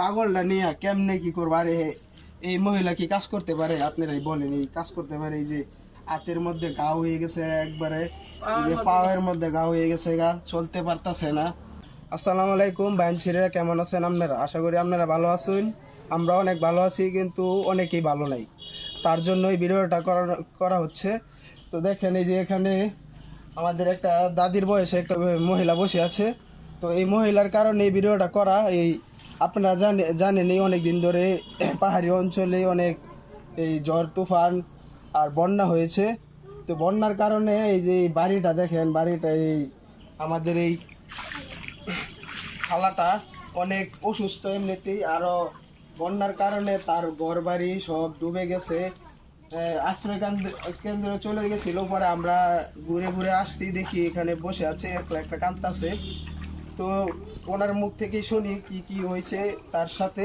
পাগলটা নিয়ে কেমনে কি করবো? আরে এই মহিলা কি কাজ করতে পারে? আপনারাই বলেন, এই কাজ করতে পারে? এই যে হাতের মধ্যে ঘা হয়ে গেছে একবারে, এই যে পায়ের মধ্যে ঘা হয়ে গেছে, গা চলতে পারতাছে না। আসসালামু আলাইকুম ভাইন ছিরেরা, কেমন আছেন আপনারা? আশা করি আপনারা ভালো আছেন। আমরা অনেক ভালো আছি, কিন্তু অনেকেই ভালো নাই। তার জন্য এই ভিডিওটা করা হচ্ছে। তো দেখেন, এই যে এখানে আমাদের একটা দাদির বয়সে একটা মহিলা বসে আছে। তো এই মহিলার কারণে এই ভিডিওটা করা। এই আপনারা জানেন এই অনেক দিন ধরে পাহাড়ি অঞ্চলে অনেক এই ঝড় তুফান আর বন্যা হয়েছে। তো বন্যার কারণে এই যে এই বাড়িটা দেখেন, বাড়িটা এই আমাদের এই খালাটা অনেক অসুস্থ এমনিতেই, আরো বন্যার কারণে তার ঘর বাড়ি সব ডুবে গেছে। আশ্রয় কেন্দ্রে চলে গেছিল। পরে আমরা ঘুরে ঘুরে আসছি, দেখি এখানে বসে আছে একলা একটা কাঁদতাছে। তো ওনার মুখ থেকেই শুনি কি কি হয়েছে তার সাথে।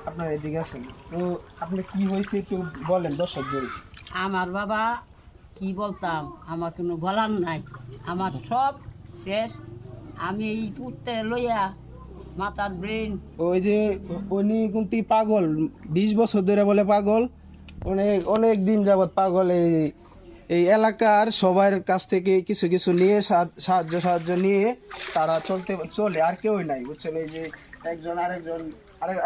আপনার এদিকে আছেন, তো আপনি কি হয়েছে একটু বলেন দর্শকদের। আমার বাবা কি বলতাম, আমার কোনো বলার নাই, আমার সব শেষ। আমি এই পুঁততে লইয়া মাথার ব্রেন। ওই যে উনি কিন্তু পাগল, 20 বছর ধরে বলে পাগল, অনেক অনেক দিন যাবৎ পাগল। এই এলাকার সবার কাছ থেকে কিছু কিছু নিয়ে সাহায্য নিয়ে তারা চলে, আর কেউই নাই, বুঝছেন? এই যে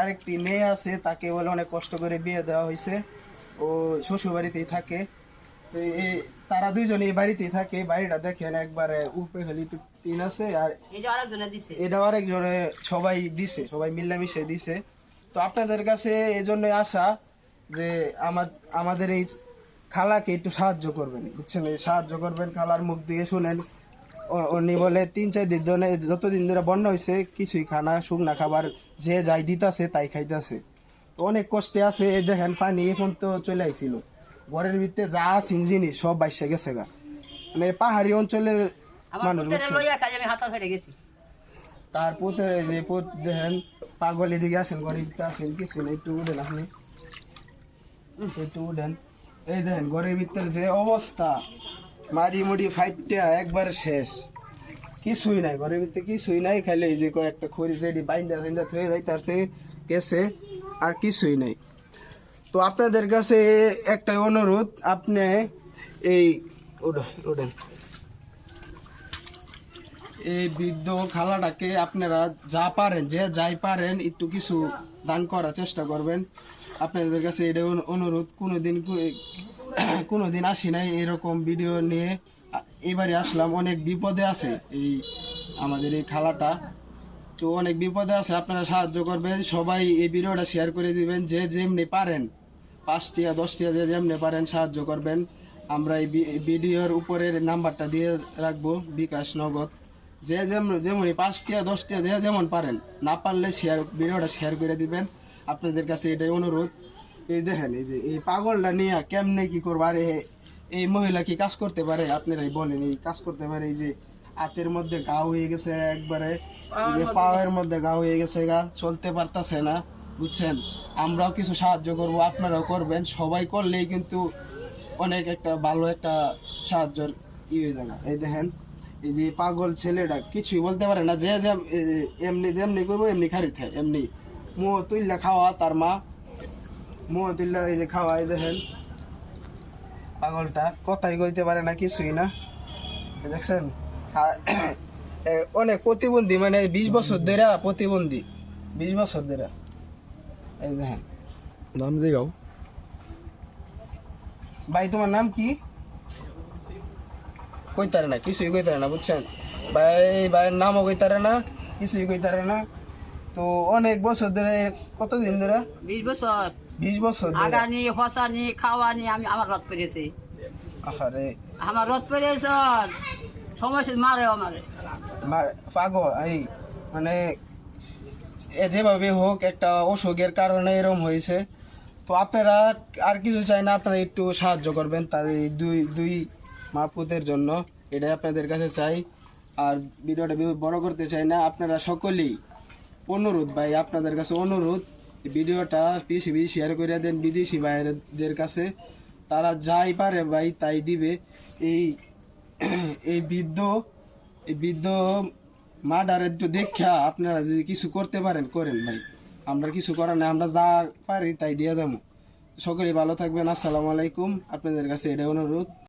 আরেকটি মেয়ে আছে, তাকে বলে অনেক কষ্ট করে বিয়ে দেওয়া হয়েছে। ও শ্বশুর বাড়িতেই থাকে। তো তারা দুইজনে এই বাড়িতেই থাকে। বাড়িটা দেখেন একবারে উপরে খালি টিন আছে, আর এটাও আরেকজনে সবাই দিছে, সবাই মিলামিশে দিছে। তো আপনাদের কাছে এই জন্যই আসা যে আমাদের এই খালাকে একটু সাহায্য করবেন, বুঝছেন? এই সাহায্য করবেন, খালার মুখ দিয়ে শুনেন। উনি বলে 3-4 দিন ধরে, যতদিন ধরে বন্যা হয়েছে, কিছুই খানা শুকনা খাবার যে যাই দিতাছে তাই খাইতেছে। তো অনেক কষ্টে আছে। এই দেখেন পানি এখন তো চলে আইছিল, ঘরের ভিতরে যা জিনিস সব বাইসে গেছে গা। মানে পাহাড়ি অঞ্চলের মানুষ, তারপর দেখেন পাগল এদিকে আসেন, ঘরের ভিতরে আসেন, কিছু না, একটু উঠেন আপনি, একটু উঠেন। এই দেখেন ঘরের ভিতরে যে অবস্থা, মাড়ি মুড়ি ফাইটটা একবার শেষ, কিছুই নাই ঘরের ভিতরে, কিছুই নাই। খাইলে এই যে কয়েকটা খড়ি জেডি বাইন্দা হয়ে যাইতাছে গেছে, আর কিছুই নাই। তো আপনাদের কাছে একটাই অনুরোধ, আপনি এই ওঠেন, এই বৃদ্ধ খালাটাকে আপনারা যা পারেন, যে যাই পারেন, একটু কিছু দান করার চেষ্টা করবেন। আপনাদের কাছে এটা অনুরোধ। কোনোদিন আসি নাই এরকম ভিডিও নিয়ে, এবারে আসলাম। অনেক বিপদে আছে এই আমাদের এই খালাটা, তো অনেক বিপদে আছে। আপনারা সাহায্য করবেন, সবাই এই ভিডিওটা শেয়ার করে দিবেন, যে যেমনি পারেন, 5 টাকা 10 টাকা দিয়ে যেমনি পারেন সাহায্য করবেন। আমরা এই ভিডিওর উপরের নাম্বারটা দিয়ে রাখবো, বিকাশ নগদ। যে যেমনই 5 টাকা 10 টাকা দিয়ে যেমন পারেন, না পারলে ভিডিওটা শেয়ার করে দিবেন। আপনাদের কাছে এটাই অনুরোধ। এই দেখেন, এই যে এই পাগলটা নিয়ে কেমনে কি করবো? আরে এই মহিলা কি কাজ করতে পারে? আপনারাই বলেন, এই কাজ করতে পারে? এই যে হাতের মধ্যে ঘা হয়ে গেছে একবারে, এই যে পায়ের মধ্যে ঘা হয়ে গেছে, গা চলতে পারতাছে না, বুঝছেন? আমরাও কিছু সাহায্য করব, আপনারাও করবেন। সবাই করলেই কিন্তু অনেক একটা ভালো একটা সাহায্যের হয়ে যাবে। এই দেখেন, এই যে পাগল ছেলেটা কিছুই বলতে পারে না, যে এমনি যেমনি করবো এমনি খারি থাকে, এমনি মুহ তুললা খাওয়া, তার মা মুহ তুললা এই যে খাওয়া। এই দেখেন পাগলটা কথাই কইতে পারে না, কিছুই না। দেখছেন অনেক প্রতিবন্ধী, মানে 20 বছর ধরে প্রতিবন্ধী, 20 বছর ধরে। এই দেখেন, নাম যে গাও ভাই, তোমার নাম কি? কইতারে না, কিছুই কইতারে না, বুঝছেন ভাই? ভাইয়ের নামও কইতারে না, কিছুই কইতারে না। তো অনেক বছর ধরে, কতদিন ধরে? 20 বছর। 20 বছর ধরে আগানি হসানি খাওয়ানি আমি আমার রথ পেরেছি। আরে আমার রথ পেরেছ সময় মারে আমারে পাগল। এই মানে যেভাবে হোক একটা অসুখের কারণে এরকম হয়েছে। তো আপনারা আর কিছু চাই না, আপনারা একটু সাহায্য করবেন তাদের দুই মাহফুদের জন্য, এটাই আপনাদের কাছে চাই। আর ভিডিওটা বড় করতে চাই না। আপনারা সকলেই অনুরোধ ভাই, আপনাদের কাছে অনুরোধ, ভিডিওটা বেশি বেশি শেয়ার করে দেন বিদেশি ভাইদের কাছে। তারা যাই পারে ভাই তাই দিবে। এই এই বৃদ্ধ মার্ডার একটু দেখা আপনারা যদি কিছু করতে পারেন করেন ভাই। আমরা কিছু করার নাই, আমরা যা পারি তাই দিয়ে দেবো। সকলেই ভালো থাকবেন। আসসালামু আলাইকুম। আপনাদের কাছে এটা অনুরোধ।